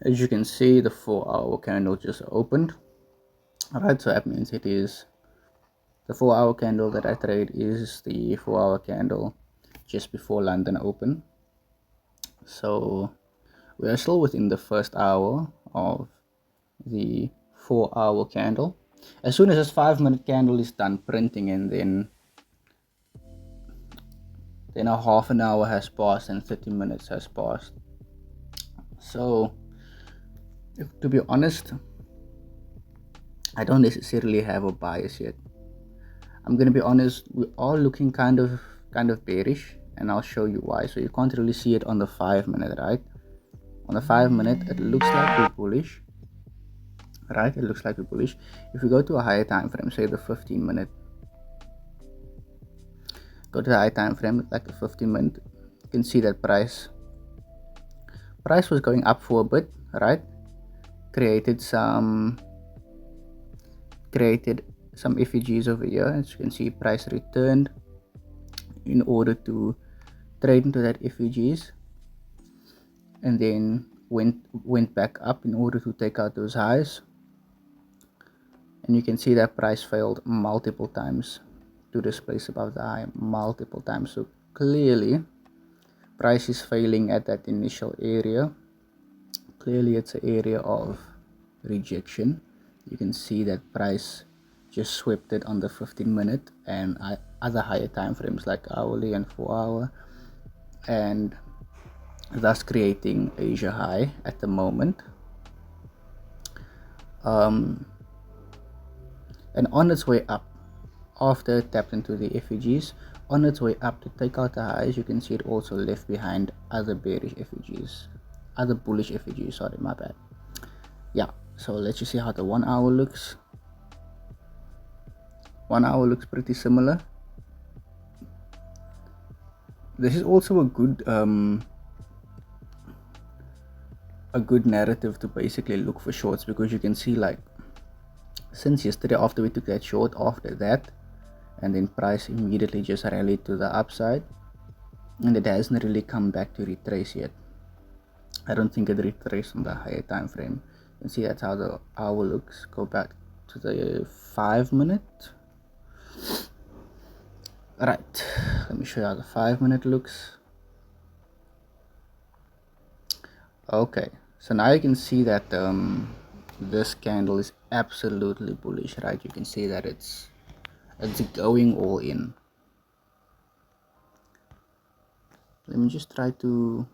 As you can see, the 4-hour candle just opened. Alright, so that means it is the 4-hour candle that I trade is the 4-hour candle just before London open. So we are still within the first hour of the 4-hour candle. As soon as this 5-minute candle is done printing, and then a half an hour has passed and 30 minutes has passed. So to be honest, I don't necessarily have a bias yet. I'm gonna be honest, we are looking kind of bearish, and I'll show you why. So you can't really see it on the 5-minute, right? On the 5-minute, it looks like we're bullish, right? It looks like we're bullish. If we go to a higher time frame, say the 15-minute, go to the high time frame, like the 15-minute, you can see that price was going up for a bit, right? Created some effigies over here. As you can see, price returned in order to trade into that effigies, and then went back up in order to take out those highs. And you can see that price failed multiple times to this place above the high, multiple times. So clearly price is failing at that initial area. Clearly it's an area of rejection. You can see that price just swept it on the 15-minute and other higher time frames like hourly and 4-hour, and thus creating Asia high at the moment. And on its way up, after it tapped into the effigies, on its way up to take out the highs, you can see it also left behind other bullish effigies, sorry, my bad. Yeah, so let's just see how the 1-hour looks. 1-hour looks pretty similar. This is also a good narrative to basically look for shorts, because you can see, like, since yesterday after we took that short, after that, and then price immediately just rallied to the upside, and it hasn't really come back to retrace yet. I don't think it retraced on the higher time frame. You can see that's how the hour looks. Go back to the 5-minute. Right, let me show you how the 5-minute looks. Okay, so now you can see that this candle is absolutely bullish, right? You can see that it's going all in. Let me just try to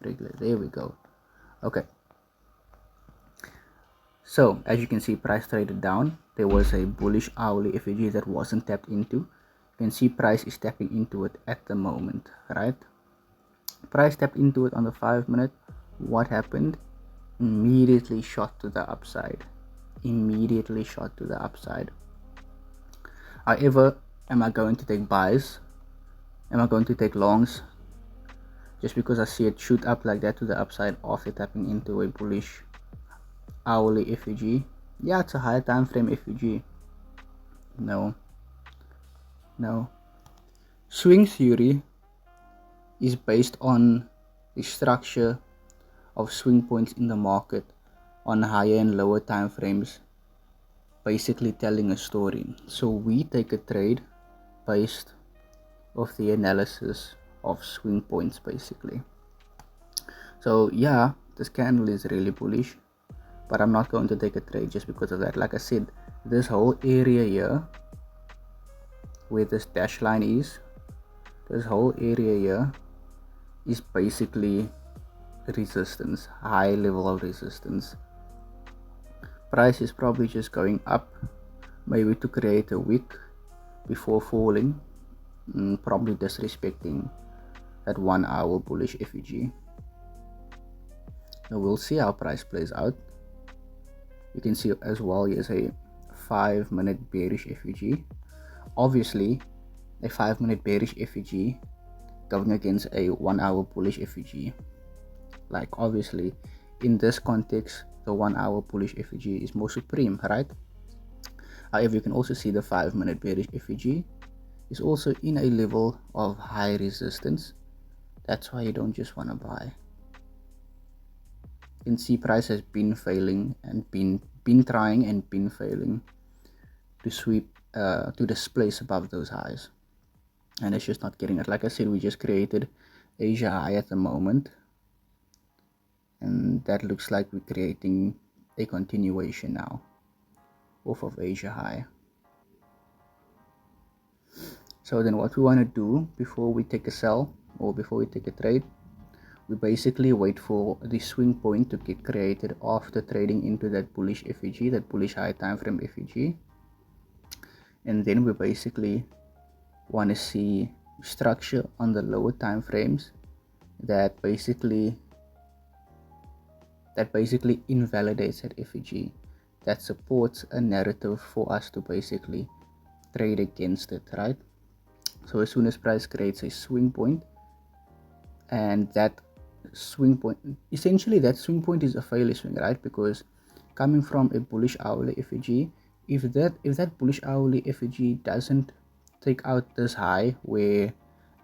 regulate. There we go. Okay, so as you can see, price traded down. There was a bullish hourly effigy that wasn't tapped into. You can see price is tapping into it at the moment, right? Price tapped into it on the 5-minute. What happened? Immediately shot to the upside. However, am I going to take buys? Am I going to take longs just because I see it shoot up like that to the upside after tapping into a bullish hourly effigy? Yeah, it's a higher time frame effigy. No. Swing theory is based on the structure of swing points in the market on higher and lower time frames, basically telling a story. So we take a trade based off the analysis of swing points, basically. So yeah, this candle is really bullish, but I'm not going to take a trade just because of that. Like I said, this whole area here where this dash line is, this whole area here is basically resistance, high level of resistance. Price is probably just going up, maybe to create a wick before falling, probably disrespecting that 1-hour bullish effigy. Now we'll see how price plays out. You can see as well, here's a 5-minute bearish effigy. Obviously, a 5-minute bearish effigy going against a 1-hour bullish effigy. Like, obviously, in this context, the 1-hour bullish effigy is more supreme, right? However, you can also see the 5-minute bearish effigy is also in a level of high resistance. That's why you don't just want to buy. can see price has been failing and been trying and been failing to sweep to displace above those highs, and it's just not getting it. Like I said, we just created Asia high at the moment, and that looks like we're creating a continuation now off of Asia high. So then what we want to do before we take a sell or before we take a trade, we basically wait for the swing point to get created after trading into that bullish FEG, that bullish high time frame FEG, and then we basically want to see structure on the lower time frames that basically invalidates that FEG, that supports a narrative for us to basically trade against it, right? So as soon as price creates a swing point, and that swing point, essentially that swing point is a failure swing, right? Because coming from a bullish hourly FEG, if that bullish hourly FEG doesn't take out this high where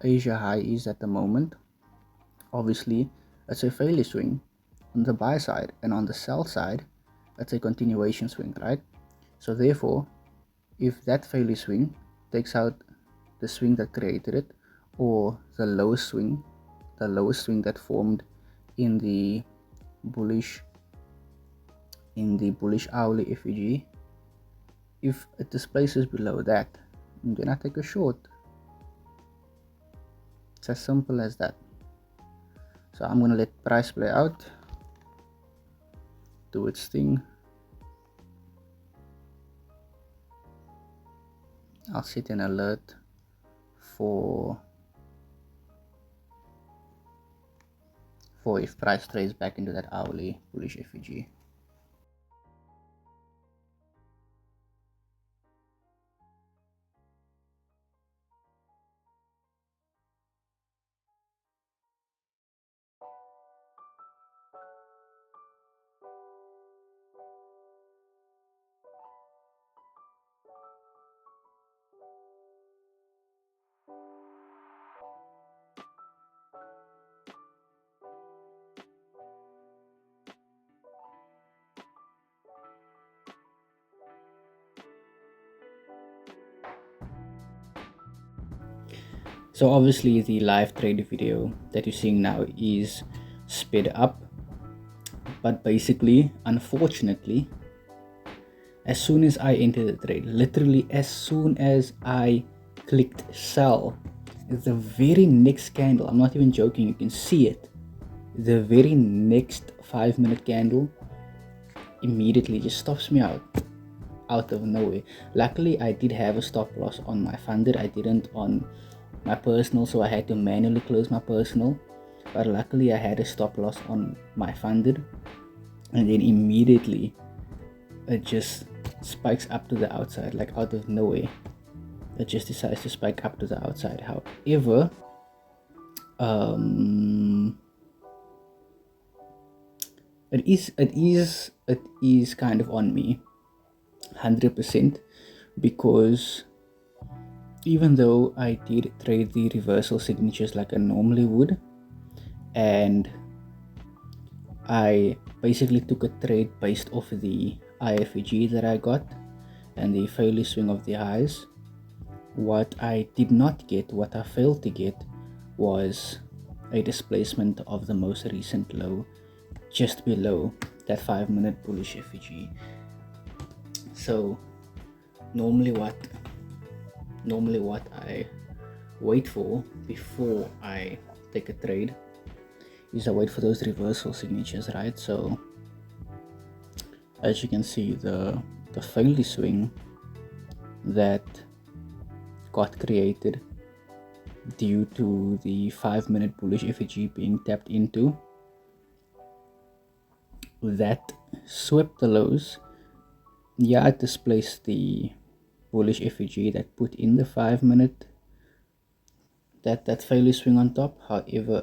Asia high is at the moment, obviously it's a failure swing on the buy side, and on the sell side it's a continuation swing, right? So therefore, if that failure swing takes out the swing that created it, or the lowest swing that formed in the bullish hourly FEG, if it displaces below that, then I take a short. It's as simple as that. So I'm gonna let price play out, do its thing. I'll set an alert for if price trades back into that hourly bullish FEG. So obviously the live trade video that you're seeing now is sped up, but basically, unfortunately, as soon as I entered the trade, literally as soon as I clicked sell, the very next candle, I'm not even joking, you can see it, the very next 5-minute candle immediately just stops me out of nowhere. Luckily I did have a stop loss on my funded, I didn't on my personal, so I had to manually close my personal, but luckily I had a stop loss on my funded, and then immediately it just spikes up to the outside, like out of nowhere. It just decides to spike up to the outside. However, it is kind of on me 100%, because even though I did trade the reversal signatures like I normally would, and I basically took a trade based off the IFEG that I got and the failure swing of the highs, what I did not get, what I failed to get, was a displacement of the most recent low just below that 5-minute bullish FEG. So normally what I wait for before I take a trade is I wait for those reversal signatures, right? So as you can see, the failure swing that got created due to the 5-minute bullish FEG being tapped into, that swept the lows. Yeah, it displaced the bullish FEG that put in the 5-minute that failure swing on top. However,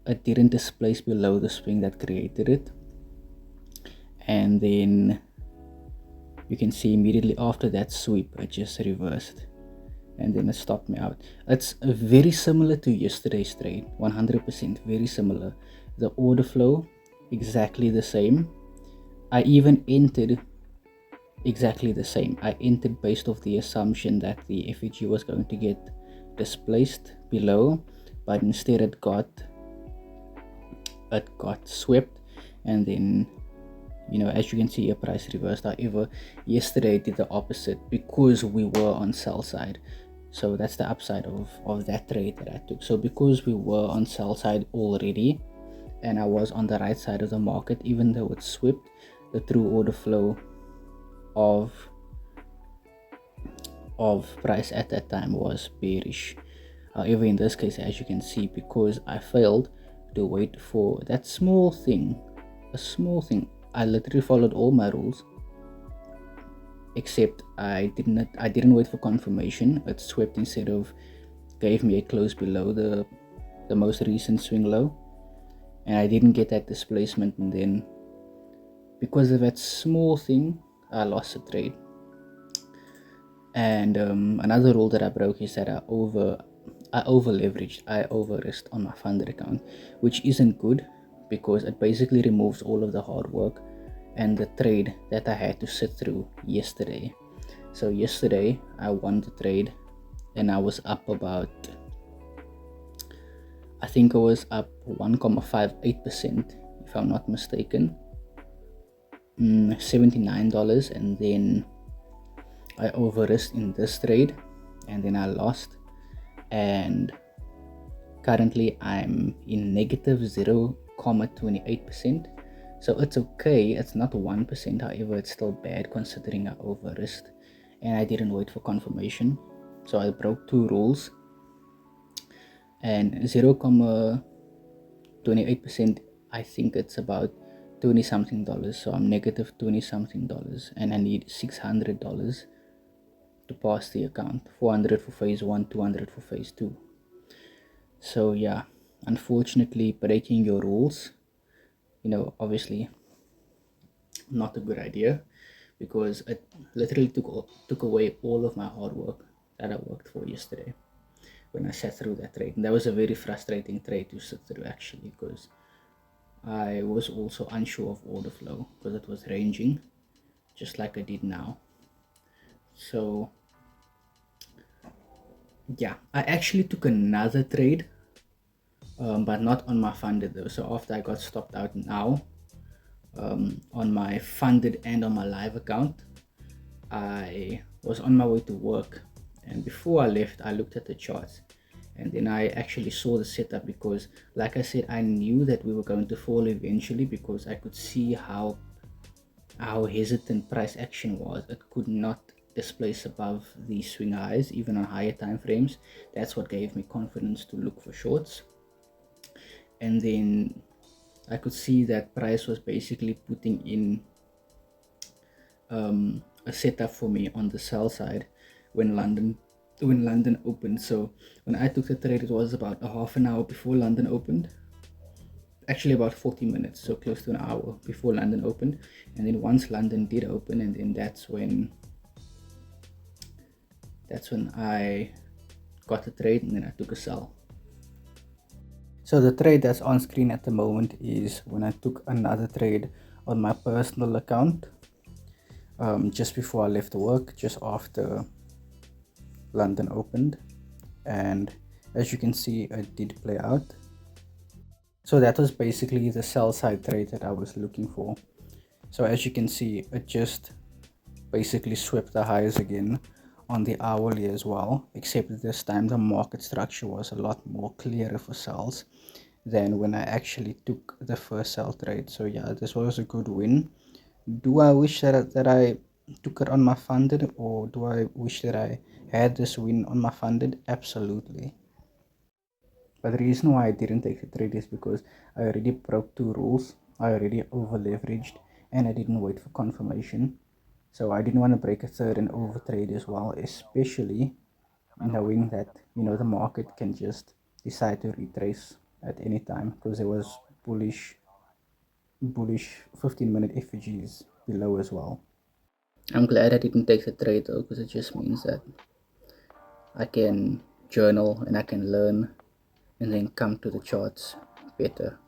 it didn't displace below the swing that created it, and then you can see immediately after that sweep it just reversed, and then it stopped me out. It's very similar to yesterday's trade, 100% very similar. The order flow exactly the same. I even entered exactly the same. I entered based off the assumption that the effigy was going to get displaced below, but instead it got swept, and then, as you can see, a price reversed. However, yesterday it did the opposite because we were on sell side. So that's the upside of that trade that I took. So because we were on sell side already and I was on the right side of the market, even though it swept, the true order flow of price at that time was bearish. However, in this case, as you can see, because I failed to wait for that small thing, I literally followed all my rules, except I didn't wait for confirmation. It swept instead of gave me a close below the most recent swing low, and I didn't get that displacement, and then because of that small thing I lost the trade. And another rule that I broke is that I over leveraged, I over risked on my funded account, which isn't good because it basically removes all of the hard work and the trade that I had to sit through yesterday. So yesterday I won the trade and I was up about, I think I was up 1.58%, if I'm not mistaken, $79, and then I over risked in this trade and then I lost, and currently I'm in negative 0.28%. So it's okay, it's not 1%, however it's still bad considering I over risked and I didn't wait for confirmation. So I broke two rules, and 0.28%, I think it's about 20 something dollars. So I'm negative 20 something dollars and I need $600 to pass the account. 400 for phase 1, 200 for phase 2. So yeah, unfortunately breaking your rules, obviously not a good idea, because it literally took away all of my hard work that I worked for yesterday when I sat through that trade. And that was a very frustrating trade to sit through, actually, because I was also unsure of order flow because it was ranging just like I did now. So yeah, I actually took another trade, but not on my funded though. So after I got stopped out now, on my funded and on my live account, I was on my way to work, and before I left I looked at the charts, and then I actually saw the setup, because like I said, I knew that we were going to fall eventually, because I could see how hesitant price action was. It could not displace above the swing highs even on higher time frames. That's what gave me confidence to look for shorts. And then I could see that price was basically putting in a setup for me on the sell side when London opened. So when I took the trade, it was about a half an hour before London opened, actually about 40 minutes, so close to an hour before London opened. And then once London did open, and then that's when I got the trade, and then I took a sell. So the trade that's on screen at the moment is when I took another trade on my personal account, just before I left work, just after London opened, and as you can see, it did play out. So that was basically the sell side trade that I was looking for. So as you can see, it just basically swept the highs again on the hourly as well, except this time the market structure was a lot more clearer for sells than when I actually took the first sell trade. So yeah, this was a good win. Do I wish that I took it on my funded, or do I wish that I had this win on my funded? Absolutely. But the reason why I didn't take the trade is because I already broke two rules. I already over leveraged and I didn't wait for confirmation. So I didn't want to break a third and over trade as well, especially knowing that the market can just decide to retrace at any time, because there was bullish 15-minute effigies below as well. I'm glad I didn't take the trade though, because it just means that I can journal and I can learn and then come to the charts better.